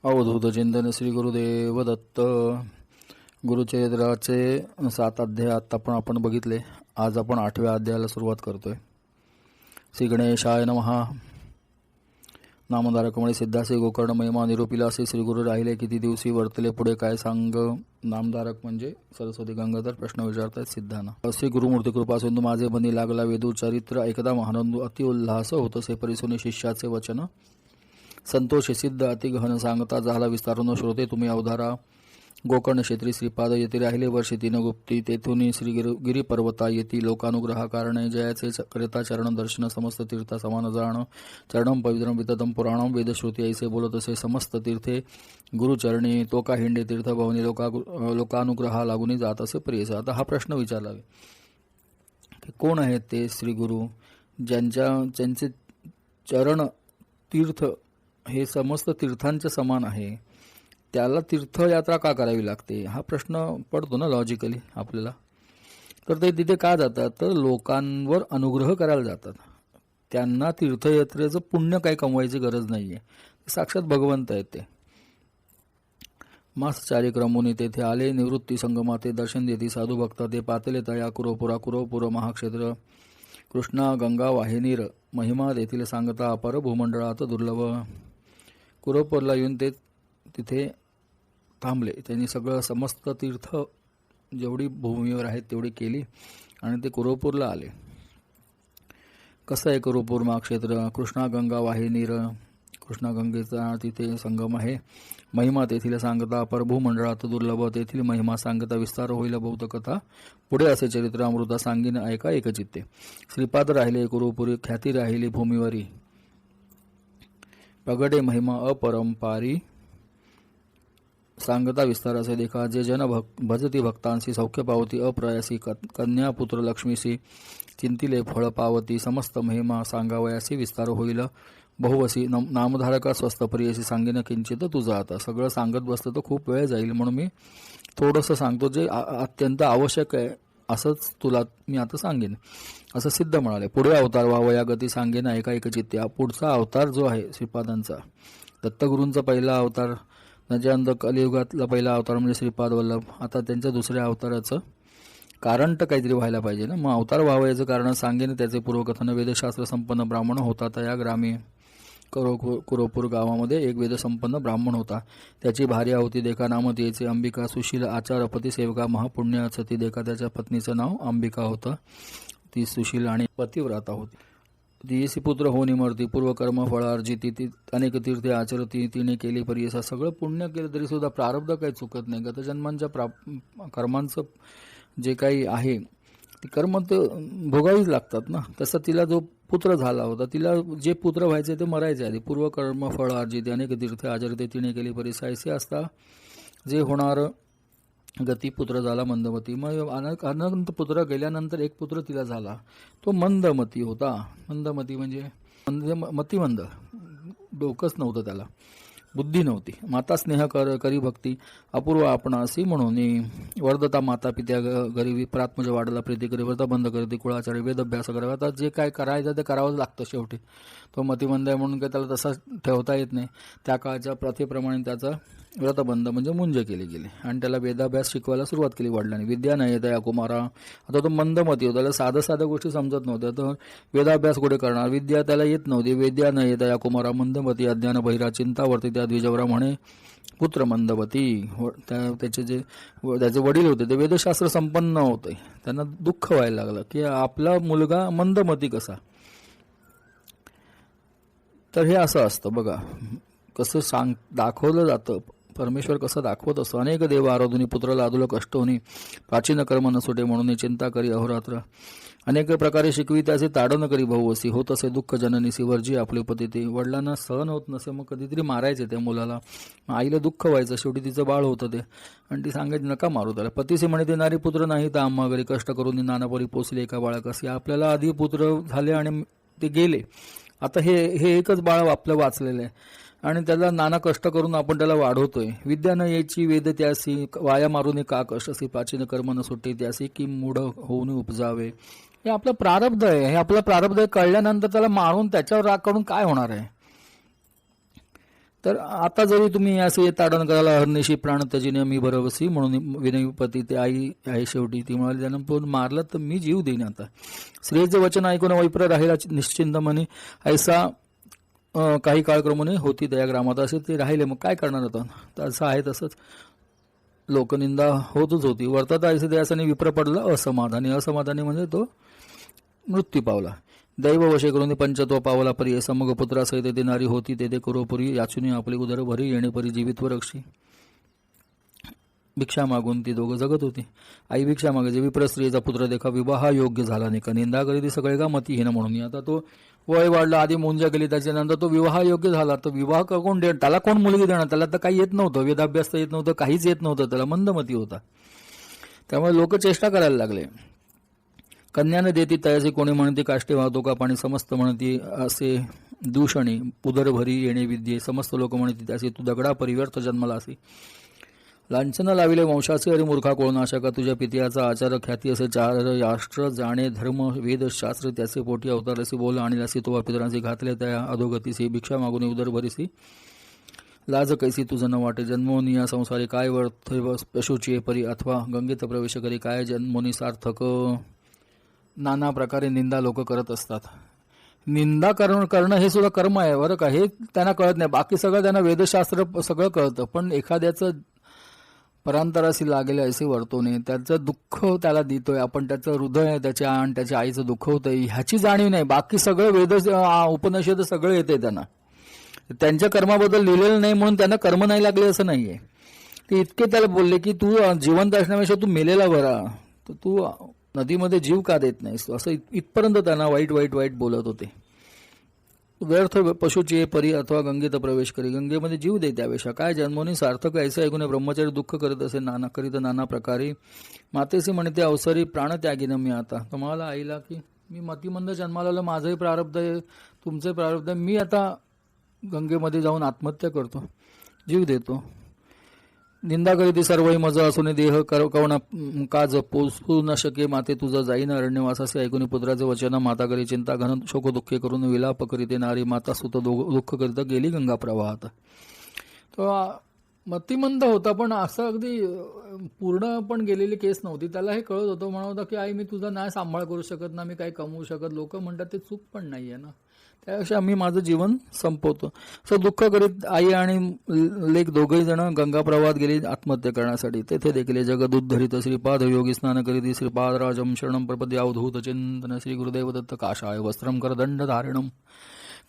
अवधूत चिंतन श्री गुरुदेव दत्त. गुरुचरित्राचे 7 अध्याय आता पण आपण बघितले. आज आपण 8व्या अध्यायाला सुरुवात करतोय. श्री गणेशाय नमः. नामधारकमणी सिद्धासे गोकर्ण महिमा निरूपिला असे श्री गुरु राहिले किती दिवशी वर्तले पुढे काय सांग. नामधारक म्हणजे सरस्वती गंगाधर प्रश्न विचारतात सिद्धांना. श्री गुरुमूर्ती कृपा सिंधू माझे बनी लागला वेदू चरित्र ऐकदा महानंदू अति उल्हास होतसे परिसुनी शिष्याचे वचन संतोष सिद्ध अति गहन सांगता झाला विस्तारून श्रोते तुम्ही अवधारा. गोकर्ण क्षेत्री श्रीपाद येथे राहिले वर्ष 3 गुप्ती तेथून श्री गिरी पर्वता येती लोकानुग्रहा कारणे जयाचे करिता चरण दर्शन समस्त तीर्था समान जाण चरणम पवित्रम विततम पुराणम वेदश्रुती ऐसे बोलत असे समस्त तीर्थे गुरुचरणी तो का हिंडे तीर्थ भवनी लोकानुग्रहा लागून जात असे प्रियस. आता हा प्रश्न विचारला की कोण आहेत ते श्री गुरु ज्यांचे चरण तीर्थ हे समस्त तीर्थांच्या समान आहे, त्याला तीर्थयात्रा का करावी लागते हा प्रश्न पडतो ना लॉजिकली आपल्याला. तर ते तिथे का जातात तर लोकांवर अनुग्रह करायला जातात. त्यांना तीर्थयात्रेचं पुण्य काही कमवायची गरज नाही आहे. साक्षात भगवंत आहेत ते. मासचारी क्रमुनी तेथे आले निवृत्ती संगमाते दर्शन देती साधू भक्त ते पातले तया कुरोपुर महाक्षेत्र कृष्णा गंगा वाहिनीर महिमा देतील सांगता अपर भूमंडळात दुर्लभ. कुरोपूरला येऊन ते तिथे थांबले. त्यांनी सगळं समस्त तीर्थ जेवढी भूमीवर आहेत तेवढी केली आणि ते कुरोपूरला आले. कसं आहे कुरोपूर महाक्षेत्र? कृष्णा गंगा वाहिनीर कृष्णा गंगेचा तिथे संगम आहे. महिमा तेथील सांगता अपर भूमंडळात दुर्लभ तेथील महिमा सांगता विस्तार होईल बहुत कथा पुढे असे चरित्र अमृता सांगीन ऐका एकचित्ते. श्रीपाद राहिले कुरोपुरी ख्याती राहिली भूमीवरी प्रगटे महिमा अपरंपारी सांगता विस्ताराचे देखा जे जन भजती भक्तांशी सौख्य पावती अप्रयासी कन्या पुत्र लक्ष्मीशी चिंतिले फळ पावती समस्त महिमा सांगावयासी विस्तार होईल बहुवसी नामधारका स्वस्त प्रियसी सांगेन किंचित तुझा. आता सगळं सांगत बसलं तर खूप वेळ जाईल म्हणून मी थोडंसं सांगतो जे अत्यंत आवश्यक आहे असंच तुला मी आता सांगेन असं सिद्ध म्हणाले. पुढे अवतार व्हावं या गती सांगेन ऐका एकचित्ते. पुढचा अवतार जो आहे श्रीपादांचा दत्तगुरूंचा पहिला अवतार त्याच्यानंतर कलियुगातला पहिला अवतार म्हणजे श्रीपाद वल्लभ. आता त्यांच्या दुसऱ्या अवताराचं कारण तर काहीतरी व्हायला पाहिजे ना. मग अवतार व्हावं याचं कारण सांगेन त्याचे पूर्वकथन. वेदशास्त्र संपन्न ब्राह्मण होता तया ग्रामी कुरोपूर गावामध्ये एक वेदसंपन्न ब्राह्मण होता. त्याची भार्या होती देखा नाम तिचे अंबिका सुशील आचारपती सेवका महापुण्य सती देखा त्याच्या पत्नीचं नाव अंबिका होतं. ती सुशील आणि पतिव्रता होती. ती पुत्र होऊन इमरती पूर्वकर्म फळार्जिती ती अनेक तीर्थे आचरती तिने केली परियसा. सगळं पुण्य केलं तरी सुद्धा प्रारब्ध काही चुकत नाही. गतजन्मांच्या कर्मांचं जे काही आहे ते कर्म ते भोगावीच लागतात ना. तसं तिला जो पुत्र झाला होता तिला जे पुत्र व्हायचे ते मरायचे आधी. पूर्वकर्म फळ अर्जिते अनेक तीर्थे आचरते तिने केली परियसा ऐसे असता जे होणार गती पुत्र झाला मंदमती. मग अनंत पुत्र गेल्यानंतर एक पुत्र तिला झाला तो मंदमती होता. मंदमती म्हणजे मतिमंद, डोकंच नव्हतं त्याला, बुद्धी नव्हती. माता स्नेह करी भक्ती अपूर्व आपणासी म्हणून वर्धता माता पित्या गरीबी प्रात्मज वाढला प्रीती करी व्रत बंद करते कुळाचार्य वेद अभ्यास करावा. आता जे काय करायचं ते करावंच लागतं शेवटी. तो मतिमंद आहे म्हणून काय त्याला तसा ठेवता येत नाही. त्या काळच्या प्रथेप्रमाणे त्याचा व्रतबंध म्हणजे मुंज केली गेली आणि त्याला वेदाभ्यास शिकवायला सुरुवात केली वडिलांनी. विद्या नाही येत या कुमारा. आता तो मंदमती होता, त्याला साध्या गोष्टी समजत नव्हत्या. तर वेदाभ्यास कुठे करणार, विद्या त्याला येत नव्हती. विद्या नाही येत या कुमारा मंदमती अज्ञान बहिरा चिंतावरती त्या द्विजवरा म्हणे पुत्र मंदमती. त्याचे वडील होते ते वेदशास्त्र संपन्न होते. त्यांना दुःख व्हायला लागलं की आपला मुलगा मंदमती कसा. तर हे असं असतं बघा कसं दाखवलं जातं. परमेश्वर कसं दाखवत असतो. अनेक देव आराधुनी पुत्र लादुल कष्ट होणी प्राचीन कर्म न सुटे म्हणून चिंता करी अहोरात्र अनेक प्रकारे शिकवी त्याचे ताडन करी भाऊ होत असे दुःख जननी सिवर्जी आपले पती. ते वडिलांना सहन होत नसे मग कधीतरी मारायचे त्या मुलाला. आईला दुःख व्हायचं. शेवटी तिचं बाळ होतं ते आणि ती सांगायची नका मारू त्याला. पतीसे म्हणे ते नारी पुत्र नाही तर आम्हा घरी कष्ट करून नानापरी पोचले एका बाळाकसी. आपल्याला आधी पुत्र झाले आणि ते गेले. आता हे एकच बाळ आपलं वाचलेलं आहे आणि त्याला नाना कष्ट करून आपण त्याला वाढवतोय. विद्या न यायची वेद त्यासी वाया मारून का कष्टसी प्राचीन कर्म न सुटे त्यासी की मूढ होऊन उपजावे. हे आपलं प्रारब्ध आहे. हे आपलं प्रारब्ध आहे कळल्यानंतर त्याला मारून त्याच्यावर राग काढून काय होणार आहे. तर आता जरी तुम्ही असे ताडण करायला हरणेशी प्राण त्याची मी बरोबसी म्हणून विनयपती ते आई आहे शेवटी. ती म्हणाली त्यानं पण मारलं तर मी जीव देईन. आता श्रेयचं वचन ऐकून वैप्र राहिला निश्चिंत म्हणे. ऐसा काही काळ क्रमाने होती त्या ग्रामात. असे ते राहिले. मग काय करणार होता. तर असं आहे तसंच लोकनिंदा होतच होती. वर्तता ऐसे त्याने विप्र पडला असमाधानी. असमाधानी म्हणजे तो मृत्यू पावला. दैव वशे करून पंचत्व पावला परी समग पुत्रासहित ते नारी होती तेथे करोपुरी याचुनी आपले उदर भरी येणे परी जीवित्व रक्षी. भिक्षा मागून ती दोघं जगत होती. आई भिक्षा मागायची. विप्र स्त्रीचा पुत्र देखा विवाह योग्य झाला नाही का. निंदा करी ती सगळे का मतीहीन म्हणून. आता तो वय वाढला आधी मुंजा केली त्याच्यानंतर तो विवाह योग्य झाला. तर विवाह कोण देणार त्याला. कोण मुलगी देणार त्याला. तर काही येत नव्हतं. वेदाभ्यास तर येत नव्हतं. काहीच येत नव्हतं त्याला. मंदमती होता. त्यामुळे लोक चेष्टा करायला लागले. कन्याने देती तयाचे कोणी म्हणती काष्टे वाहतो का पाणी. समस्त म्हणती असे दूषणी उदर भरी येणे विद्ये. समस्त लोक म्हणती त्याचे तू दगडा परिव्यर्थ जन्मला असे. लांछन लाविले वंशाचे हरी मूर्खा कोळनाशका. तुझ्या पित्याचा आचार ख्याती असे चार राष्ट्र जाणे धर्म वेद शास्त्र त्याचे पोटी अवतारसी बोल आणीलासी. तो पितरांशी घातले त्या अधोगतीसी. भिक्षा मागून उदर भरीसी लाज कैसी तुझं न वाटे. जन्मोनी या संसारी काय वर्थ पशुची परी. अथवा गंगेत प्रवेश करी काय जन्मोनी सार्थक. नाना प्रकारे निंदा लोक करत असतात. निंदा करणं हे सुद्धा कर्म आहे बरं का. हे त्यांना कळत नाही. बाकी सगळं त्यांना वेदशास्त्र सगळं कळतं. पण एखाद्याचं परांतराशी लागेल असे वर्तवणे त्याचं दुःख त्याला देतोय आपण. त्याचं हृदय त्याच्या आणि त्याच्या आईचं दुःख होतंय ह्याची जाणीव नाही. बाकी सगळं वेद उपनिषद सगळं येते त्यांना. त्यांच्या कर्माबद्दल लिहिलेलं नाही म्हणून त्यांना कर्म नाही लागले असं नाहीये. ते इतके त्याला बोलले की तू जिवंत असण्यापेक्षा तू मेलेला बरा. तर तू नदीमध्ये जीव का देत नाहीस. असं इथपर्यंत त्यांना वाईट वाईट वाईट बोलत होते. व्यर्थ पशुचे परी अथवा गंगेत प्रवेश करी. गंगेमध्ये जीव दे त्यापेक्षा काय जन्मोनी सार्थक ऐसे ऐकून ब्रह्मचारी दुःख करत असे नाना करीत नाना प्रकारे. मातेसे म्हणते अवसरी प्राणत्यागीनं मी आता. तर मला आईला की मी मतिमंद जन्माला आलो. माझंही प्रारब्ध आहे तुमचंही प्रारब्ध आहे. मी आता गंगेमध्ये जाऊन आत्महत्या करतो जीव देतो. निंदा करीती सर्वही मज असून देह कवना काज पोसू न शके. माते तुझं जाईन अरण्यवासासे ऐकून पुत्राचे वचन. माता करी चिंता घन शोक दुःखे करून विलाप करीते नारी. माता सुत दुःख करीत गेली गंगा प्रवाहात. तो मतिमंद होता पण असं अगदी पूर्ण पण गेलेली केस नव्हती. त्याला हे कळत होतं. म्हणत होता की आई मी तुझा नाही सांभाळ करू शकत ना. मी काही कमवू शकत. लोक म्हणतात ते चूक पण नाही आहे ना. त्यापेक्षा मी माझं जीवन संपवतो. असं दुःख करीत आई आणि लेक दोघेही जण गंगा प्रवाहात गेली आत्महत्या करण्यासाठी. तेथे देखील जगदूत धरित श्रीपाद योगी स्नान करीत. श्रीपाद राजम शरणम प्रपद्य अवधूत चिंतन. श्री गुरुदेव दत्त काशाय वस्त्रम करदंड धारणम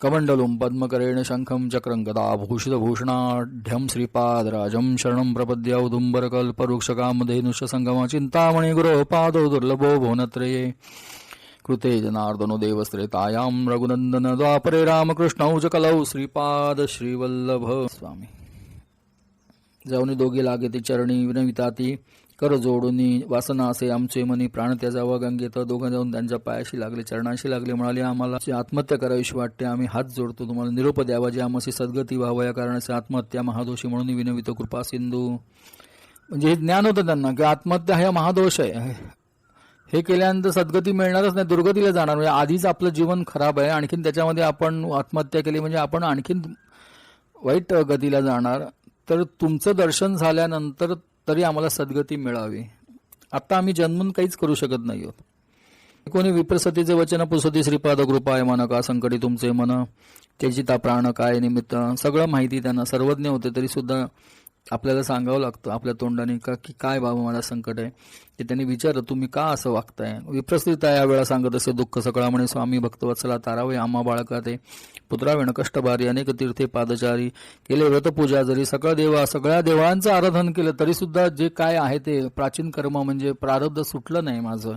कमंडलुम पद्मकरेण शंखम चक्रं गदा भूषित भूषणाढ्यम. श्रीपाद राजम शरणम प्रपद्य औदुंबर कल्प वृक्ष कामधेनुष संगम. चिंतामणी गुरो पादो दुर्लभो भुवनत्रये. कृते जनार्दनो देवस्त्रेतायाम रघुनंदन द्वापरे रामकृष्णौ च कलौ. श्रीपाद श्रीवल्लभ स्वामी. जाऊनी दोघे लागे ती चरणी विनविताती. कर जोडूनी वासना असे आमचे मनी. प्राण त्याजावा गंगेत. दोघं जाऊन त्यांच्या पायाशी लागले चरणाशी लागले. म्हणाले आम्हाला आत्महत्या करावीशी वाटते. आम्ही हात जोडतो तुम्हाला. निरोप द्यावा जे आमची सद्गती व्हावं या कारणाचे आत्महत्या महादोषी म्हणून विनवित कृपा सिंधू. म्हणजे हे ज्ञान होतं त्यांना की आत्महत्या हा महादोष आहे. हे केल्यानंतर सद्गती मिळणारच नाही. दुर्गतीला जाणार. म्हणजे आधीच आपलं जीवन खराब आहे. आणखीन त्याच्यामध्ये आपण आत्महत्या केली म्हणजे आपण आणखीन वाईट गतीला जाणार. तर तुमचं दर्शन झाल्यानंतर तरी आम्हाला सद्गती मिळावी. आता आम्ही जन्मून काहीच करू शकत नाही आहोत. कोणी विप्रसतीचे वचन पुसती. श्रीपाद कृपाय मन का संकटी तुमचे मन. त्याची ता प्राण काय निमित्त. सगळं माहिती त्यांना सर्वज्ञ होते तरी सुद्धा आपल्याला सांगावं लागतं आपल्या तोंडाने का की काय बाबा मला संकट आहे. ते त्यांनी विचारलं तुम्ही का असं वागताय. विप्रस्थिता यावेळा सांगत असे दुःख सकळा म्हणे. स्वामी भक्तवत्सला तारावे आम्हा बाळका ते. पुत्रावेण कष्टभारी अनेक तीर्थे पादचारी. केले व्रतपूजा जरी सगळ्या देवांचं आराधन केलं तरी सुद्धा जे काय आहे ते प्राचीन कर्म म्हणजे प्रारब्ध सुटलं नाही माझं.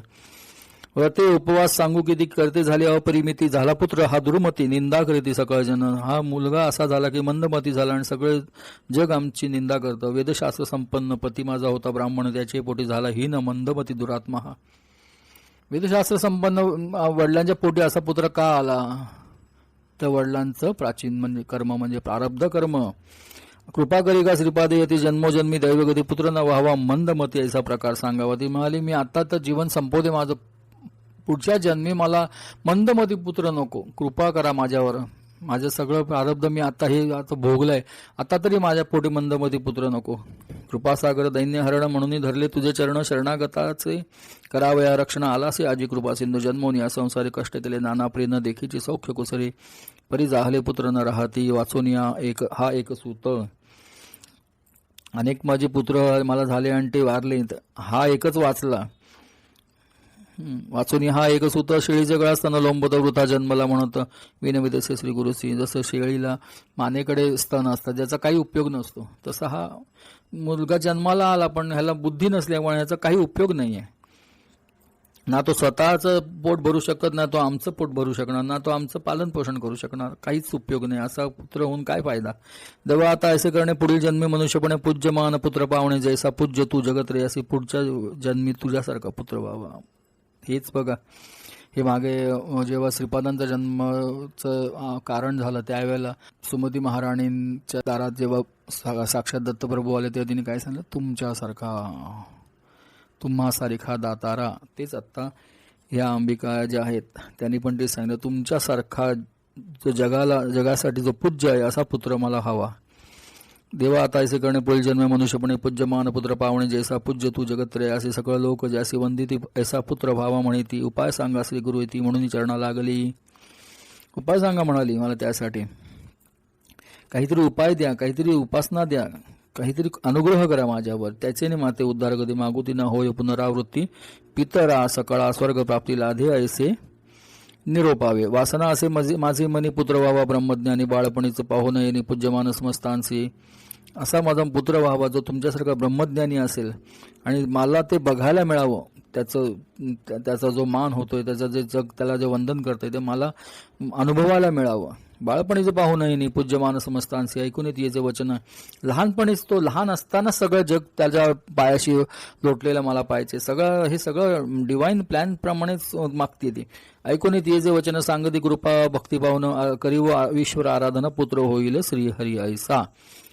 व्रते उपवास सांगू किती करते झाले अपरिमिती. झाला पुत्र हा दुर्मती. निंदा करीती सकळ जन. हा मुलगा असा झाला की मंदमती झाला आणि सगळे जग आमची निंदा करतं. वेदशास्त्र संपन्न पती माझा होता ब्राह्मण. त्याचे पोटी झाला हीन मंदमती दुरात्मा. हा वेदशास्त्र संपन्न वडिलांच्या पोटी असा पुत्र का आला. तर वडिलांचं प्राचीन म्हणजे कर्म म्हणजे प्रारब्ध कर्म. कृपा करी का श्रीपाद यती जन्मोजन्मी दैवगती. पुत्र न व्हावा मंदमती असा प्रकार सांगावा. ती म्हणाली मी आता तर जीवन संपवते माझं. पुढच्या जन्मी मला मंदमती पुत्र नको. कृपा करा माझ्यावर. माझं सगळं प्रारब्ध मी आता भोगलंय, आता तरी माझ्या पोटी मंदमती पुत्र नको. कृपासागर दैन्यहरण म्हणून धरले तुझे चरण, शरणागताचे करावया रक्षण. आलासे आजी कृपा सिंधू, जन्मोनी या संसारी कष्ट केले नाना प्रिय, न देखीची सौख्य कुसरी. परी जाहले पुत्र न राहती, वाचोनिया हा एक सूत. अनेक माझे पुत्र मला झाले आणि ते वारले, हा एकच वाचला. वाचून हा एक सूत. शेळीचे गळा असताना लोंबत वृथा जन्मला म्हणत विनविदेसे श्री गुरुसी. जसं शेळीला मानेकडे स्तन असतात ज्याचा काही उपयोग नसतो, तसा हा मुलगा जन्माला आला पण ह्याला बुद्धी नसल्यामुळे ह्याचा काही उपयोग नाही आहे. ना तो स्वतःचं पोट भरू शकत, ना तो आमचं पोट भरू शकणार, ना तो आमचं पालन पोषण करू शकणार, काहीच उपयोग नाही. असा पुत्र होऊन काय फायदा. देवा आता असे करणे पुढील जन्मी मनुष्यपणे पूज्यमान पुत्र पावणे, जैसा पूज्य तू जगत रे असे. पुढच्या जन्मी तुझ्यासारखा पुत्र व्हावा. हेच बघा, हे मागे जेव्हा श्रीपादांचा जन्माचं कारण झालं त्यावेळेला सुमती महाराणींच्या दारात जेव्हा साक्षात दत्तप्रभू आले तेव्हा तिने काय सांगितलं, तुमच्यासारखा, तुम्हासारखा दातारा. तेच आत्ता ह्या अंबिका ज्या आहेत त्यांनी पण तेच सांगितलं, तुमच्यासारखा जो जगासाठी जो पूज्य आहे असा पुत्र मला हवा. देवा आता ऐसे करणे पुढील जन्म मनुष्यपणे पूज्यमान पुत्र पावणे, जैसा पूज्य तू जगत्रे असे. सकळ लोक जैसे वंदिती ऐसा पुत्र भावा म्हणे ती. उपाय सांगा श्री गुरु ती म्हणून चरणा लागली. उपाय सांगा म्हणाली मला, त्यासाठी काहीतरी उपाय द्या, काहीतरी उपासना द्या, काहीतरी अनुग्रह करा माझ्यावर. त्याचेने माते उद्धार कधी मागुती न होय पुनरावृत्ती. पितरा सकळा स्वर्ग प्राप्ती लाधे ऐसे निरोपावे. वासना असे माझे मनी पुत्र व्हावा ब्रह्मज्ञानी, बाळपणीचं पाहू नये पूज्यमान समस्तांसी. असा माझा पुत्र व्हावा जो तुमच्यासारखा ब्रह्मज्ञानी असेल आणि मला ते बघायला मिळावं. त्याचा जो मान होतोय, त्याचं जे जग त्याला जे वंदन करतंय ते मला अनुभवायला मिळावं. बाळपणीचं पाहू नये पूज्यमान समस्तांसी. ऐकून येत येचे वचन. लहानपणीच तो लहान असताना सगळं जग त्याच्या पायाशी लोटलेलं मला पाहिजे. हे सगळं डिवाईन प्लॅन प्रमाणेच मागते ती. ऐकून येत येचे वचन सांगती कृपा भक्ती पाहून करीव ईश्वर आराधना पुत्र होईल श्रीहरी ऐसा.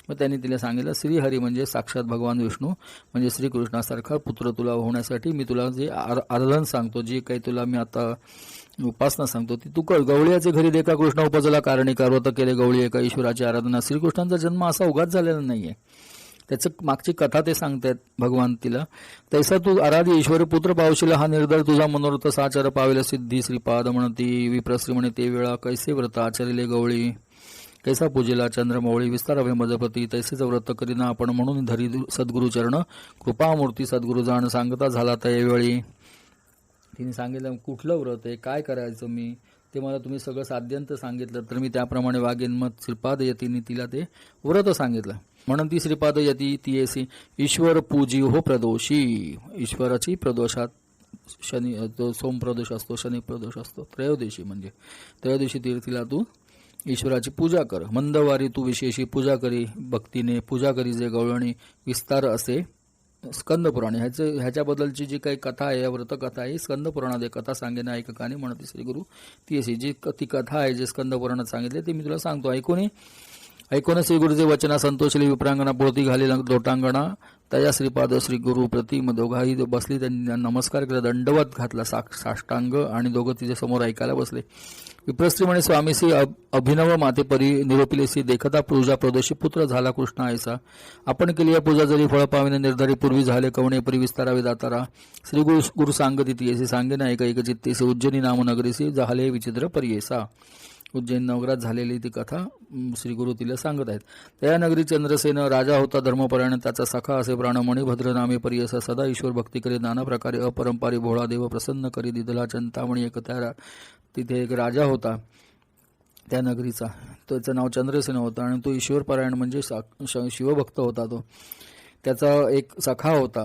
मग त्यांनी तिला सांगितलं, श्रीहरी म्हणजे साक्षात भगवान विष्णू, म्हणजे श्रीकृष्णासारखा पुत्र तुला होण्यासाठी मी तुला जे आराधन सांगतो, जे काही तुला मी आता उपासना सांगतो ती तू कर. गवळीयाचे घरी देखा कृष्ण उपजला कारणिकार व्रत केले गवळी एका ईश्वराची आराधना. श्रीकृष्णांचा जन्म असा उगाच झालेला नाहीये, त्याचं मागची कथा ते सांगतायत भगवान तिला. तैसा तू आराध्य ईश्वर पुत्र पावशील, हा निर्धार तुझा मनोरथ साचार पावेल सिद्धी. श्रीपाद म्हणती विप्रश्री म्हणे ते वेळा, कैसे व्रत आचरिले गवळी, कैसा पूजेला चंद्रमौळी. विस्तारावे मजपती तैसेच व्रत करीना आपण, म्हणून धरी सद्गुरु चरण कृपामूर्ती सद्गुरु जाण. सांगता झाला त्यावेळी तिने सांगितलं कुठलं व्रत आहे, काय करायचं मी ते मला तुम्ही सगळं साध्यंत सांगितलं तर मी त्याप्रमाणे वागेन. मग श्रीपाद यतीने तिला ते व्रत सांगितलं. म्हणून ती श्रीपाद यती ती येसी ईश्वर पूजी हो प्रदोषी. ईश्वराची प्रदोषात शनी सोम प्रदोष असतो, शनी प्रदोष असतो, त्रयोदशी म्हणजे त्रयोदशी तीर्थीला तू ईश्वराची पूजा कर. मंदवारी तू विशेषी पूजा करी भक्तीने पूजा करी जे गवळणी. विस्तार असे स्कंदपुराणे. ह्याच्याबद्दलची जी काही कथा आहे, या व्रतकथा आहे, स्कंदपुराणात कथा सांगेन ऐककाने म्हणते श्री गुरु ती अशी जी ती कथा आहे जे स्कंदपुराणात सांगितले ते मी तुला सांगतो. ऐकून श्री गुरुचे वचना संतोषली विप्रांगणा पोळती घाली लोटांगणा. तया श्रीपाद श्री गुरु प्रतिम दोघाही बसली. त्यांनी नमस्कार केला, दंडवत घातला साष्टांग आणि दोघं तिच्या समोर ऐकायला बसले. विप्रस्त्री म्हणे स्वामीसी अभिनव माते परी निरोपिलेसी. देखता पूजा प्रदोषी पुत्र झाला कृष्ण ऐसा. आपण केली या पूजा जरी फळ पाविने निर्धारी पूर्वी झाले कवणे परी विस्तारावे दातारा. श्री गुरु सांगती ती सांगे ना एक चित्तेसी. उज्जैनी नाम नगरीसी झाले विचित्र परियेसा. उज्जैन नगरात झालेली ती कथा श्री गुरु तिला सांगत आहेत. त्या नगरी चंद्रसेन राजा होता धर्मपरायण, त्याचा सखा असे प्राणमणी भद्र नामे परियस. सदा ईश्वर भक्ती करी नाना प्रकारे अपरंपारी भोळा देव प्रसन्न करी दिदला चिंतामणी. एक त्या तिथे एक राजा होता त्या नगरीचा, त्याचं नाव चंद्रसेन होतं आणि तो ईश्वरपरायण म्हणजे शिवभक्त होता. तो त्याचा एक सखा होता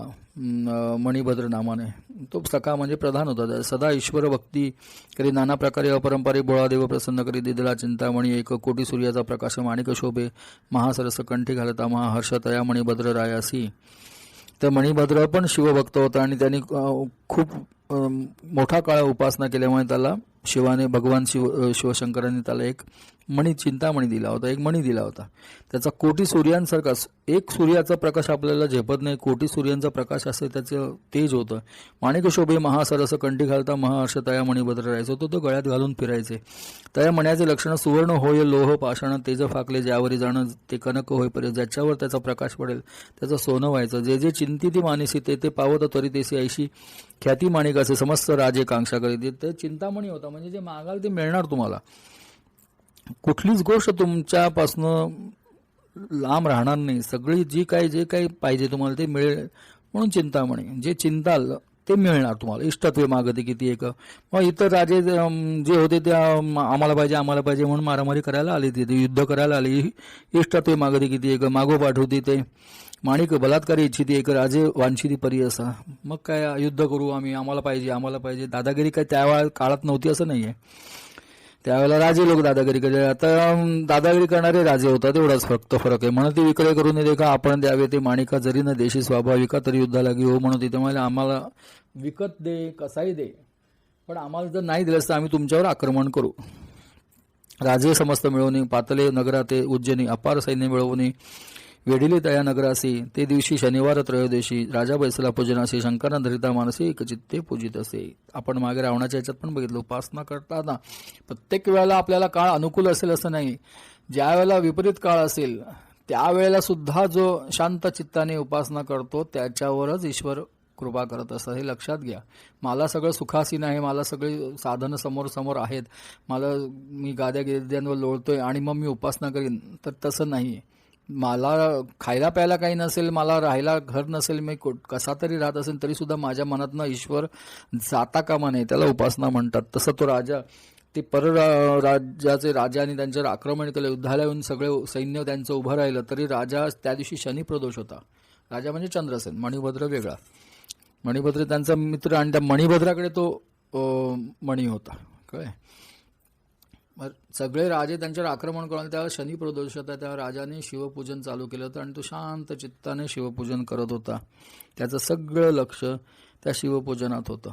मणिभद्र नामाने. तो सखा म्हणजे प्रधान होता. सदा ईश्वर भक्ती करी नाना प्रकारे अपरंपारी बोळा देव प्रसन्न करी दिदला चिंतामणी. एक कोटी सूर्याचा प्रकाश माणिक शोभे महासरस कंठी घालता महाहर्ष तया मणिभद्र रायासी. तर मणिभद्र पण शिवभक्त होता आणि त्यांनी खूप मोठा काळ उपासना केल्यामुळे त्याला शिवाने भगवान शिवशंकरांनी त्याला एक मणी, चिंतामणी दिला होता, एक मणी दिला होता. त्याचा कोटी सूर्यांसारखा, एक सूर्याचा प्रकाश आपल्याला झेपत नाही, कोटी सूर्यांचा प्रकाश असे त्याचं तेज होतं. माणिक शोभे महासरस कंठी घालता महाहर्ष तया मणिभद्र राहायचो, तो गळ्यात घालून फिरायचे. तया मण्याचे लक्षण सुवर्ण होय लोह पाषाण तेज फाकले ज्यावरी जाणं ते कनक होईपर्यंत, ज्याच्यावर त्याचा प्रकाश पडेल त्याचं सोनं व्हायचं. जे जे चिंतिती मानिसी ते ते पावत त्वरितेसी ऐशी ख्याती माणिकाचे समस्त राजे कांक्षा करीत. ते चिंतामणी होता, म्हणजे जे मागाल ते मिळणार तुम्हाला. कुठलीच गोष्ट तुमच्यापासनं लांब राहणार नाही, सगळी जे काही पाहिजे तुम्हाला ते मिळेल. म्हणून चिंतामणी, जे चिंताल ते मिळणार तुम्हाला. इष्टत्वे मागते किती एक. मग इतर राजे जे होते ते आम्हाला पाहिजे म्हणून मारामारी करायला आले, तिथे युद्ध करायला आले. इष्टत्वे मागते किती एक, मागोपाठ होती ते माणिक बलात्कारी इच्छिती एक, राजे वांछिती परी असा. मग काय युद्ध करू आम्ही, आम्हाला पाहिजे. दादागिरी काय त्या काळात नव्हती असं नाहीये. त्यावेळेला राजे लोक दादागिरी करायचे. आता दादागिरी करणारे राजे होतात, एवढाच फक्त फरक आहे. म्हणून ते विक्रय करून दे का आपण द्यावे ते माणिका, जरी न देशी स्वाभाविका तरी युद्धाला हो म्हणून ते त्यामुळे आम्हाला विकत दे कसाही दे, पण आम्हाला जर नाही दिलंस तर आम्ही तुमच्यावर आक्रमण करू. राजे समस्त मिळवणे पातले नगराते उज्जैनी अपार सैन्य मिळवणे वेढिले तया नगरासी. ते दिवशी शनिवार त्रयोदशी राजा बैसला पूजनासी शंकरना धरिता मानसी एकचित्ते पूजित असे. आपण मागे रावणाच्या याच्यात पण बघितलं, उपासना करताना प्रत्येक वेळेला आपल्याला काळ अनुकूल असेल असं नाही. ज्या वेळेला विपरीत काळ असेल त्यावेळेला सुद्धा जो शांत चित्ताने उपासना करतो त्याच्यावरच ईश्वर कृपा करत असतात, हे लक्षात घ्या. मला सगळं सुखासीन आहे, मला सगळी साधनं समोर आहेत, मी गाद्यांवर लोळतोय आणि मग मी उपासना करीन, तर तसं नाही. मला खायला प्यायला काही नसेल, मला राहायला घर नसेल, मी कसा तरी राहत असेल तरी सुद्धा माझ्या मनातनं ईश्वर जाता कामा नये, त्याला उपासना म्हणतात. तसं तो राजा, ते राज्याचे राजाने त्यांच्यावर आक्रमण केलं, युद्धाला येऊन सगळे सैन्य त्यांचं उभं राहिलं तरी राजा त्या दिवशी शनी प्रदोष होता. राजा म्हणजे चंद्रसेन, मणिभद्र वेगळा. मणिभद्र त्यांचा मित्र आणि त्या मणिभद्राकडे तो मणी होता. काय सगळे राजे त्यांच्यावर आक्रमण करून त्यावेळेला शनी प्रदोष होता, त्या राजाने शिवपूजन चालू केलं होतं आणि तो शांत चित्ताने शिवपूजन करत होता. त्याचं सगळं लक्ष त्या शिवपूजनात होतं.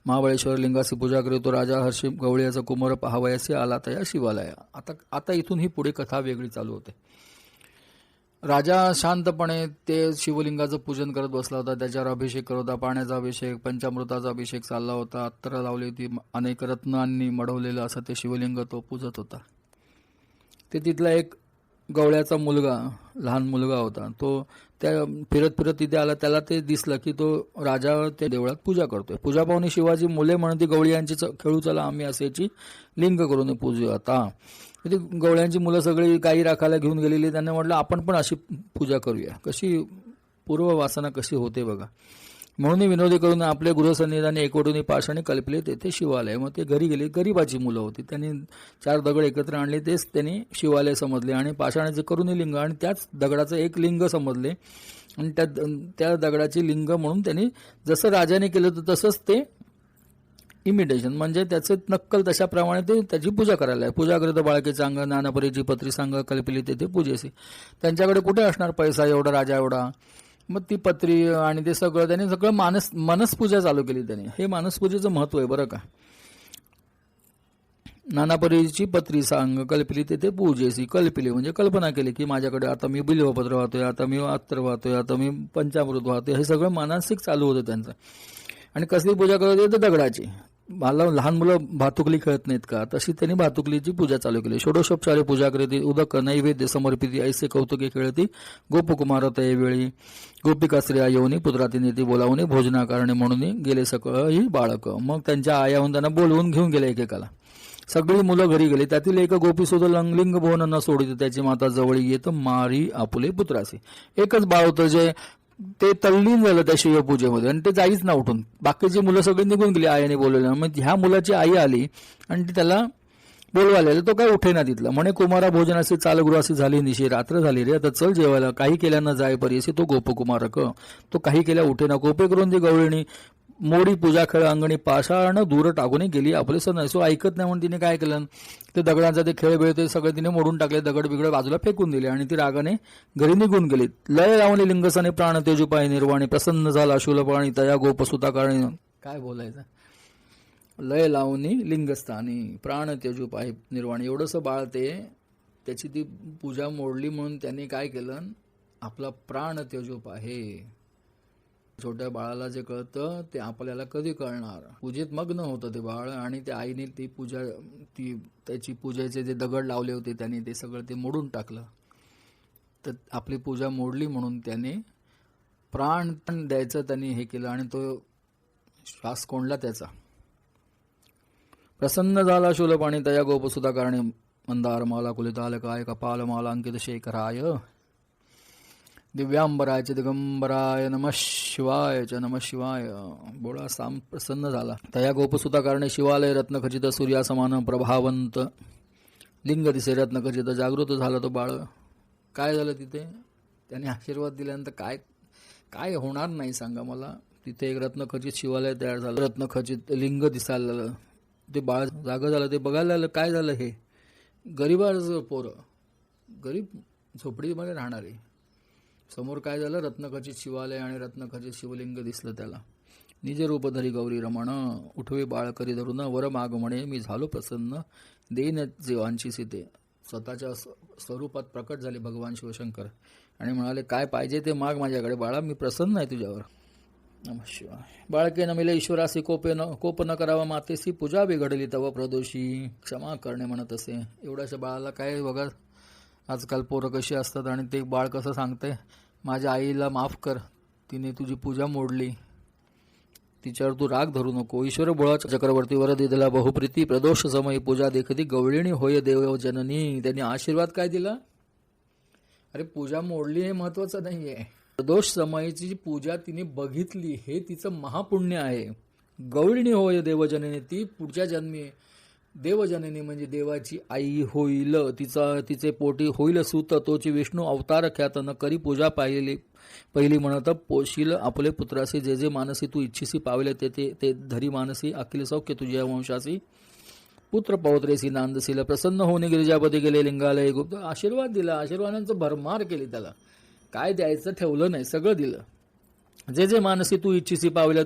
महाबळेश्वर लिंगाची पूजा करीत तो राजा हर्षी गवळीयाचा कुमार पाहावयासी आला तया शिवालया. आता इथून ही पुढे कथा वेगळी चालू होते. राजा शांतपणे ते शिवलिंगाचं पूजन करत बसला होता, त्याच्यावर अभिषेक करत होता, पाण्याचा अभिषेक, पंचामृताचा अभिषेक चालला होता, अत्तर लावली होती, अनेक रत्नांनी मढवलेलं असं ते शिवलिंग तो पूजत होता. ते तिथला एक गवळ्याचा मुलगा, लहान मुलगा होता, तो त्या फिरत तिथे आला. त्याला ते दिसलं की तो राजा त्या देवळात पूजा करतोय. पूजा पाहुणी शिवाजी मुले म्हणून ती गवळ्यांची खेळू चला आम्ही असेची लिंग करून पूजू. आता ती गवळ्यांची मुलं सगळी गाई राखायला घेऊन गेलेली, त्यांनी म्हटलं आपण पण अशी पूजा करूया. कशी पूर्ववासना कशी होते बघा. म्हणून विनोदी करून आपले गृहसन्निधानी एकवटून पाषाणे कल्पले तेथे शिवालय. मग ते घरी गेले, गरीबाची मुलं होती, त्यांनी 4 दगड एकत्र आणले, तेच त्यांनी शिवालय समजले आणि पाषाणाचे करून लिंग आणि त्याच दगडाचं एक लिंग समजले आणि त्या दगडाची लिंग म्हणून त्यांनी जसं राजाने केलं होतं तसंच ते इमिटेशन म्हणजे त्याचे नक्कल तशाप्रमाणे ते त्याची पूजा करायला आहे. पूजा करीत बाळकेचा अंग नानापरीची पत्री सांग कल्पिली तेथे पूजेसी. त्यांच्याकडे कुठे असणार पैसा एवढा, राजा एवढा. मग ती पत्री आणि ते सगळं त्यांनी सगळं मनसपूजा चालू केली त्यांनी. हे मानसपूजेचं महत्व आहे बरं का. नानापरीची पत्री सांग कल्पिली तेथे पूजेसी. कल्पिली म्हणजे कल्पना केली की माझ्याकडे आता मी बिल्वपत्र वाहतोय, आता मी अत्तर वाहतोय, आता मी पंचामृत वाहतोय. हे सगळं मानसिक चालू होतं त्यांचं. आणि कसली पूजा करत होते तर दगडाची. मला लहान मुलं भातुकली खेळत नाहीत का, तशी त्यांनी भातुकलीची पूजा चालू केली. षोडशोपचारे पूजा करीती उदक नैवेद्य समर्पिती ऐसे कौतुके खेळती गोपकुमार तयवेळी गोपिका स्त्रिया येऊनी पुत्रातीने ती बोलावणे भोजनाकारणे म्हणून गेले सकळही बाळक. मग त्यांच्या आयाहून त्यांना बोलवून घेऊन गेले एकेकाला. सगळी मुलं घरी गेली. त्यातील एक गोपी सुद्धा लिंग भवन न सोडित त्याची माता जवळी येत मारी आपुले पुत्रासी. एकच बाळ होतं जे ते तल्लीन झालं त्या शिवपूजेमध्ये आणि ते जाईच ना उठून. बाकीची मुलं सगळी निघून गेली आईने बोलवलं. मग ह्या मुलाची आई आली आणि ती त्याला बोलवायला, तो काय उठे ना तिथला. म्हणे कुमारा भोजनाशी चालगृह अशी झाली निशी, रात्र झाली रे आता चल जेवायला. काही केल्यानं जाय परीसी तो गोपकुमारक. तो काही केल्या उठे ना. कोपे करून ती गवळणी मोडी पूजा खेळ अंगणी पाषाण दूर टाकून गेली आपले सण. सो ऐकत नाही म्हणून तिने काय केलं, ते दगडांचा ते खेळ वेळ ते सगळे तिने मोडून टाकले, दगड बिगड बाजूला फेकून दिले आणि ती रागाने घरी निघून गेली. लय लावणे लिंगसाने प्राण तेजुपाय निर्वाणी प्रसन्न झाला शूलपाणी तया गोपसुता कारणी. काय बोलायचं. लय लावणी लिंगस्थानी प्राण त्यजू पाहि निर्वाणी. एवढंसं बाळ ते त्याची ती पूजा मोडली म्हणून त्यांनी काय केलं, आपला प्राण त्यजूप आहे. छोट्या बाळाला जे कळतं ते आपल्याला कधी कळणार. पूजेत मग्न होतं ते बाळ आणि त्या आईने ती पूजा त्याची पूजेचे जे दगड लावले होते त्यांनी ते सगळं ते मोडून टाकलं. तर आपली पूजा मोडली म्हणून त्याने प्राण द्यायचं त्यांनी हे केलं आणि तो श्वास कोंडला त्याचा. प्रसन्न झाला शूलपाणी तया गोपसुधा कारणे मंदार माला कुलिताल काय कपाल माला अंकित शेखराय दिव्यांबराय च दिगंबराय नमः शिवाय च नमः शिवाय. बोळा साम प्रसन्न झाला. तया गोपसुता कारणे शिवालय रत्नखचित सूर्यासमान प्रभावंत लिंग दिसे रत्नखचित. जागृत झाला तो बाळ. काय झालं तिथे, त्याने आशीर्वाद दिल्यानंतर काय काय होणार नाही सांगा मला. तिथे एक रत्नखचित शिवालय तयार झालं, रत्नखचित लिंग दिसायला लागलं. ते बाळ जागं झालं. ते बघायला लागलं काय झालं. हे गरीबाचं पोरं, गरीब झोपडीमध्ये राहणारे. समोर काय झालं, रत्नखचित शिवालय आणि रत्नखचित शिवलिंग दिसलं त्याला. निज रूपधरी गौरी रमण उठवे बाळ करी धरून वर माग म्हणे मी झालो प्रसन्न देईन जीवांची सीते. स्वतःच्या स्वरूपात प्रकट झाले भगवान शिवशंकर आणि म्हणाले काय पाहिजे ते माग माझ्याकडे बाळा, मी प्रसन्न आहे तुझ्यावर. नमः शिवाय. बाळके नमिले ईश्वरासी कोप न करावा मातेसी पूजा बिघडली तव प्रदोषी क्षमा करणे म्हणत असे. एवढ्याशा बाळाला काय बघा आजकाल पोरं कशी असतात आणि ते बाळ कसं सांगते माझ्या आईला माफ कर, तिने तुझी पूजा मोडली, तिच्यावर तू राग धरू नको. ईश्वर बोळा चक्रवर्ती वर दिला बहुप्रीती प्रदोष समयी पूजा देखती गवळिणी होय देव जननी. त्यांनी आशीर्वाद काय दिला, अरे पूजा मोडली हे महत्वाचं नाहीये, प्रदोष समयीची पूजा तिने बघितली हे तिचं महापुण्य आहे. गवळिणी होय देवजननी, ती पुढच्या जन्मी देवजननी म्हणजे देवाची आई होईल, तिचे पोटी होईल सूत, तोची विष्णू अवतार ख्यात न करी पूजा पहिली म्हणत पोशील आपले पुत्रासी जे जे मानसी तू इच्छिसी पावले ते धरी मानसी अखिल सौख्य तुझ्या वंशासी पुत्र पौत्रेसी नांदशील. प्रसन्न होणे गिरिजापती गेले लिंगालय गुप्त. आशीर्वाद दिला, आशीर्वादांचं भरमार केली त्याला. काय द्यायचं ठेवलं नाही, सगळं दिलं. जे जे मानसी तू इच्छिसी पावलं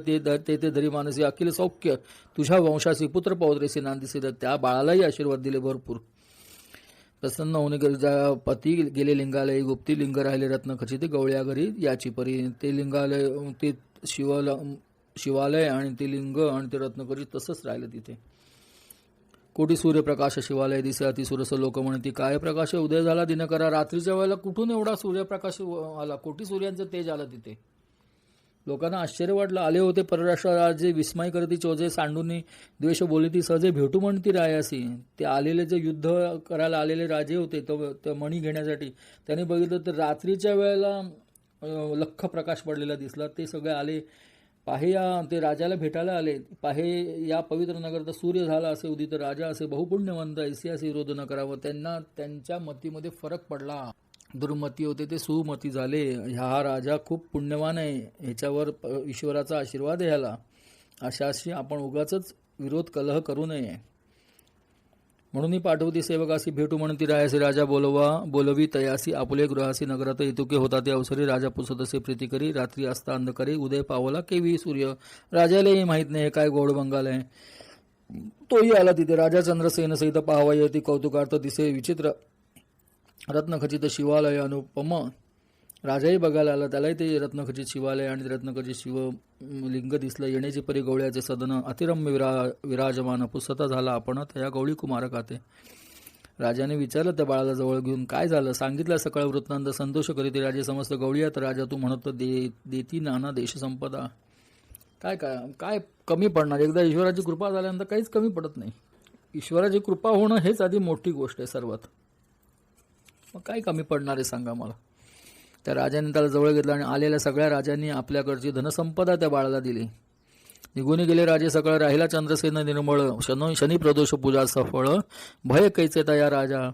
ते धरी मानसी अखिल सौख्य तुझ्या वंशासी पुत्र पौत्रेसी नांदीसी. त्या बाळालाही आशीर्वाद दिले भरपूर. प्रसन्न होणे गिरिजापती गेले लिंगालय गुप्ती. लिंग राहिले रत्नखचित गवळ्या घरी याची परी. ते लिंगालय ते शिवालय आणि ते लिंग आणि ते रत्नखचित तसंच राहिलं तिथे. कोटी सूर्यप्रकाश शिवालय दिसे अतिसुरस लोक म्हणती. काय प्रकाश उदय झाला दिनकरा. रात्रीच्या वेळेला कुठून एवढा सूर्यप्रकाश आला, कोटी सूर्यांचं तेज आलं तिथे. लोकांना आश्चर्य वाटलं. आले होते परराष्ट्र राजे विस्मय करती चोजे सांडूनी द्वेष बोलती सहजे भेटू म्हणती रायासी. ते आलेले जे युद्ध करायला आलेले राजे होते तो मणी घेण्यासाठी, त्यांनी बघितलं तर रात्रीच्या वेळेला लख्ख प्रकाश पडलेला दिसला. ते सगळे आले पाहे या ते राजाला भेटायला आले. पाहे या पवित्र नगर तर सूर्य झाला असे उदित राजा असे बहुपुण्यवंत ऐसियासी विरोध न करावं. त्यांना त्यांच्या मतीमध्ये फरक पडला. दुर्मती होते ते सुमती झाले. हा राजा खूप पुण्यवान आहे, ह्याच्यावर ईश्वराचा आशीर्वाद आहे ह्याला. अशाशी आपण उगाच विरोध कलह करू नये. म्हणून पाठवती सेवकासी भेटू म्हणती रायासी. राजा बोलवी तयासी आपुले गृहासी नगरात इतुके होता ते अवसरी. राजा पुसतसे प्रीती करी रात्री असता अंधकरी उदय पावला केवी सूर्य. राजालाही माहीत नाही काय गोड बंगाल आहे. तोही आला तिथे. राजा चंद्रसेन सहित पाहावा येते कौतुकार्थ दिसे विचित्र रत्नखचित शिवालय अनुपम. राजाही बघायला आला, त्यालाही ते रत्नखचित शिवालय आणि रत्नखचित शिवलिंग दिसलं. येण्याची परी गवळ्याचे सदन अतिरम्य विराजमान. पुसता झाला आपण त्या गवळी कुमार खाते. राजाने विचारलं त्या बाळाला जवळ घेऊन काय झालं. सांगितलं सकाळ वृत्तांत. संतोष करीते राजे समस्त गवळीयात. राजा तू म्हणत देती नाना देश संपदा. काय काय काय कमी पडणार. एकदा ईश्वराची कृपा झाल्यानंतर काहीच कमी पडत नाही. ईश्वराची कृपा होणं हेच आधी मोठी गोष्ट आहे सर्वात. मग काय कमी पडणार आहे सांगा मला. त्या राजाने त्याला जवळ घेतलं आणि आलेल्या सगळ्या राजांनी आपल्याकडची धनसंपदा त्या बाळाला दिली. निघून गेले राजे सकाळ. राहिला चंद्रसेन निर्मळ. शनी प्रदोष पूजा सफळ. भय कैचे तया राजा.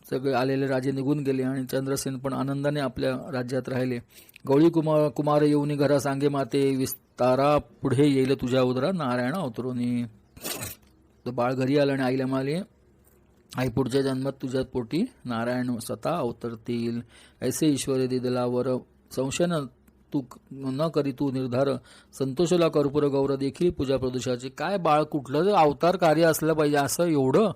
सगळे आलेले राजे निघून गेले आणि चंद्रसेन पण आनंदाने आपल्या राज्यात राहिले. गवळी कुमार येऊनी घरा सांगे माते विस्तारा पुढे येईल तुझ्या उदरा नारायण अवतरोनी. तो बाळ घरी आला आणि आईला म्हणाले आई पुढच्या जन्मात तुझ्या पोटी नारायण स्वतः अवतरतील. ऐसे ईश्वरी दिदलावर संशय तू न करी तू निर्धार संतोषला कर्पूर गौर देखील पूजा प्रदोषाची. काय बाळ, कुठलं अवतार कार्य असलं पाहिजे असं एवढं.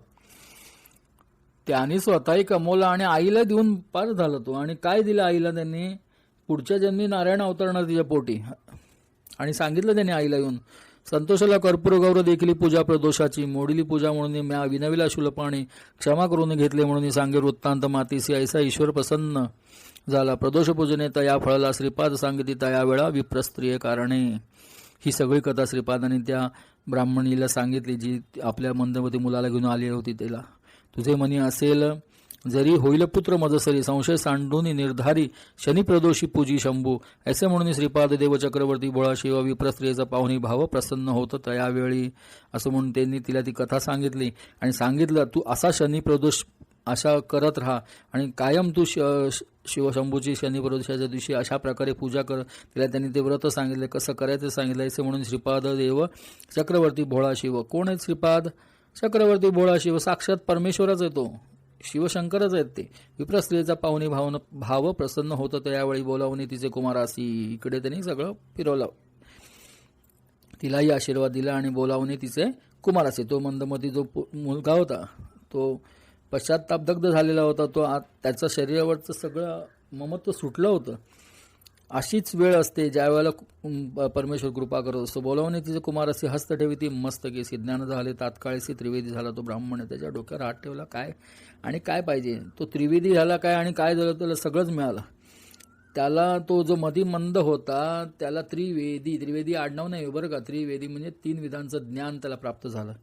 त्याने स्वतःही कमवलं आणि आईला देऊन पार झालं तो. आणि काय दिलं आईला त्यांनी, पुढच्या जन्मी नारायण अवतरणार तिच्या पोटी. आणि सांगितलं त्यांनी आईला येऊन, संतोषाला कर्पूर गौर देखील पूजा प्रदोषाची. मोडीली पूजा म्हणून म्या विनविला शुलपाणी, क्षमा करून घेतले म्हणून सांगे वृत्तांत मातीसी. ऐसा ईश्वर प्रसन्न झाला प्रदोष पूजने तया फळला. श्रीपाद सांगितली तया वेळा विप्रस्त्रिय कारणे. ही सगळी कथा श्रीपादाने त्या ब्राह्मणीला सांगितली जी आपल्या मंदमती मुलाला घेऊन आली होती. तिला, तुझे मनी असेल जरी होईल पुत्र मजसरी, संशय सांडून निर्धारी शनी प्रदोषी पूजी शंभू. ऐसे म्हणून श्रीपाद देव चक्रवर्ती भोळा शिव विप्रस्त्रियेचा पाहुणी भाव प्रसन्न होतं त्यावेळी. असं म्हणून त्यांनी तिला ती कथा सांगितली आणि सांगितलं, तू असा शनी प्रदोष अशा करत राहा आणि कायम तू शिवशंभूची शनी प्रदोषाच्या दिवशी अशा प्रकारे पूजा कर. तिला त्यांनी ते व्रत सांगितले, कसं करायचं सांगितलं. असे म्हणून श्रीपाद देव चक्रवर्ती भोळा शिव. कोण आहेत श्रीपाद चक्रवर्ती भोळा शिव? साक्षात परमेश्वरच येतो, शिवशंकरच आहेत ते. विप्रस्त्रियेचा पाहुणी भाव प्रसन्न होतं त्यावेळी बोलावणे तिचे कुमारासी. इकडे त्यांनी सगळं फिरवलं, तिलाही आशीर्वाद दिला आणि बोलावणे तिचे कुमारासी. तो मंदमती जो मुलगा होता तो पश्चाताप दग्ध झालेला होता. तो त्याचं शरीरावरचं सगळं ममत्व सुटलं होतं. अशीच वेळ असते ज्या वेळेला परमेश्वर कृपा करत असतो. बोलावणे तिचे कुमारासी हस्त ठेवी ती मस्तकेसी. ज्ञान झाले तात्काळशी त्रिवेदी झाला तो ब्राह्मण. त्याच्या डोक्यावर हात ठेवला, काय आणि काय पाहिजे. तो त्रिवेदी झाला काय आणि काय झालं त्याला सगळंच मिळालं. त्याला तो जो मतिमंद होता त्याला त्रिवेदी आडनाव नाही बरं का. त्रिवेदी म्हणजे 3 विधांचं ज्ञान त्याला प्राप्त झालं.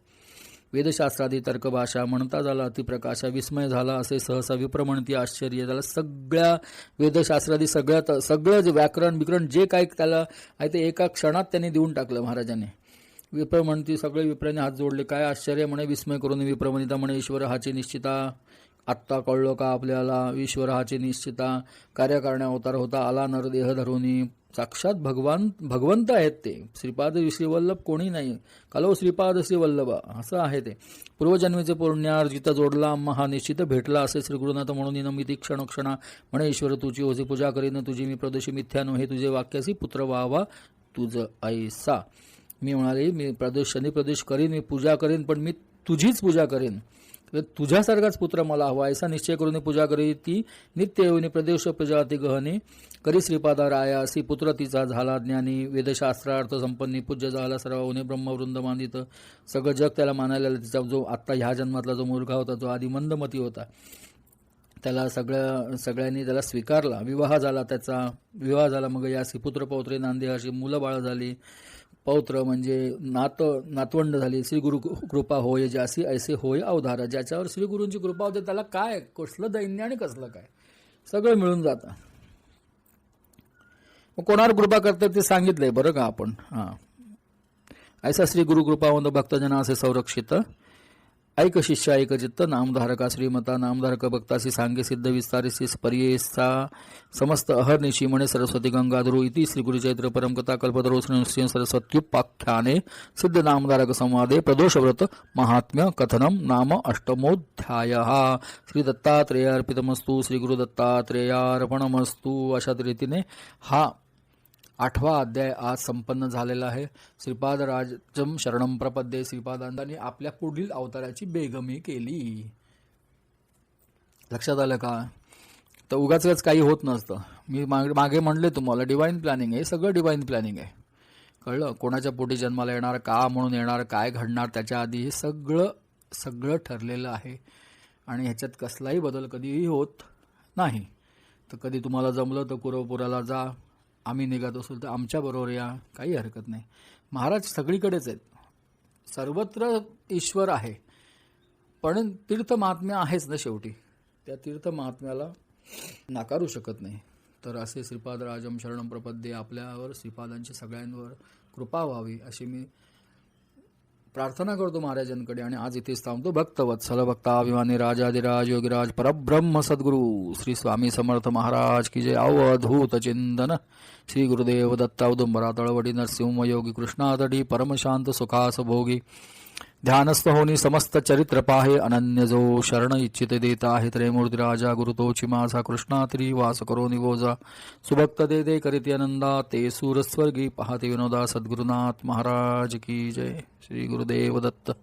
वेदशास्त्रादी तर्कभाषा म्हणता झाला अतिप्रकाशा. विस्मय झाला असे सहसा विप्र म्हणती आश्चर्य. त्याला सगळ्या वेदशास्त्रादी सगळं जे व्याकरण जे काय त्याला आहे ते एका क्षणात त्यांनी देऊन टाकलं महाराजांनी. विप्र म्हणती सगळे विप्राने हात जोडले. काय आश्चर्य म्हणे. विस्मय करून विप्रमणिता म्हणे ईश्वर हाची निश्चिता. आत्ता कळलं का आपल्याला. ईश्वर हाची निश्चिता कार्यकारण्या अवतार होता आला नरदेह धरुनी. साक्षात भगवंत आहेत ते. श्रीपाद श्रीवल्लभ कोणी नाही. कलो श्रीपाद श्रीवल्लभ असं आहे ते. पूर्वजन्मीचे पुण्यार्जित जोडला हा निश्चित भेटला असे श्री गुरुनाथ म्हणून नमिती क्षणोक्षणा म्हणे ईश्वर तुझी होती पूजा करीन तुझी मी प्रदोषी मिथ्यानो. हे तुझे वाक्यासी पुत्र व्हावा तुझ ऐसा. मी म्हणाले मी शनी प्रदेश करीन, मी पूजा करीन, पण मी तुझीच पूजा करीन. तुझ्यासारखाच पुत्र मला हवा ऐसा निश्चय करून पूजा करी ती नित्य येऊनी प्रदेश प्रजाती गहनी करी श्रीपादा राया. असी पुत्र तिचा झाला ज्ञानी वेदशास्त्रार्थ संपन्नी पूज्य झाला सर्वने ब्रह्मवृंद मानित. सगळं जग त्याला मानायला तिचा जो आत्ता ह्या जन्मातला जो मुलगा होता जो आधी मंदमती होता त्याला सगळ्यांनी त्याला स्वीकारला. विवाह झाला, त्याचा विवाह झाला. मग यासी पुत्र पौत्रे नांदे अशी मुलं बाळ झाली. पौत्र म्हणजे नातवंड झाली. श्री गुरु कृपा होय ज्यासी ऐसे होय अवधारा. ज्याच्यावर श्री गुरूंची कृपा होते त्याला काय कसलं दैन्य आणि कसलं काय सगळं मिळून जातं. मग कोणावर कृपा करतात ते सांगितलंय बरं का आपण. ऐसा श्री गुरु कृपावंत भक्तजना असे संरक्षित. ऐक शिष्य ऐक चित्त नामधारका श्रीमता नामधारक भक्तासी सांगे सिद्ध विस्तारिसी पर्येसा समस्त अहर्निशी म्हणे सरस्वती गंगाधरू इति श्री गुरुचैत्र परमकथा कल्पतरो श्री सरस्वत्युपाख्याने सिद्ध नामधारक संवादे प्रदोषव्रत महात्म्य कथनम नाम अष्टमोध्याय. श्री दत्तात्रेयार्पितमस्तु. श्री गुरु दत्तात्रेयार्पणमस्तु. अशा रीतीने हा 8वा अध्याय आज संपन्न झालेला आहे. श्रीपाद राजम शरणम प्रपद्ये. श्रीपादांनी आपल्या पुढील अवताराची बेगमी केली. लक्षात आलं का. तर उगाच काही होत नसतं. मी मागे म्हणले तुम्हाला डिवाइन प्लॅनिंग आहे. सगळं डिवाइन प्लॅनिंग आहे. कळलं. कोणाच्या पोटी जन्माला येणार, का म्हणून येणार, काय घडणार त्याच्या आधी हे सगळं ठरलेलं आहे. आणि ह्याच्यात कसलाही बदल कधीही होत नाही. तर कधी तुम्हाला जमलं तर कुरवपुराला जा, आम्ही निघत असू तर आमच्याबरोबर या, काही हरकत नाही. महाराज सगळीकडेच आहेत, सर्वत्र ईश्वर आहे. पण तीर्थ महात्म्य आहेच ना शेवटी. त्या तीर्थ महात्म्याला नाकारू शकत नाही. तर असे श्रीपाद राजम शरणम प्रपद्ये. आपल्यावर श्रीपादांची सगळ्यांवर कृपा व्हावी अशी मी प्रार्थना करतो महाराजांकडे. आणि आज इथेच थांबतो. भक्तवत्सल भक्ताभिमानी राजाधिराज योगीराज परब्रह्म सद्गुरू श्री स्वामी समर्थ महाराज की जय. अवधूत चिंतन श्री गुरुदेव दत्ता उदुंबरा तळवडी नरसिंह योगी कृष्णातडी परमशांत सुखास भोगी ध्यानस्थ होनी समस्त चरित्र पाहे अनन्य जो शरण इच्छित देता आहे त्रयमूर्ती राजा गुरु तोची माझा कृष्णा तरी वास करो निवोजा सुभक्त दे दे करीती आनंदा ते सूर स्वर्गी पाहते विनोदा सद्गुरुनाथ महाराज की जय. श्री गुरुदेव दत्त.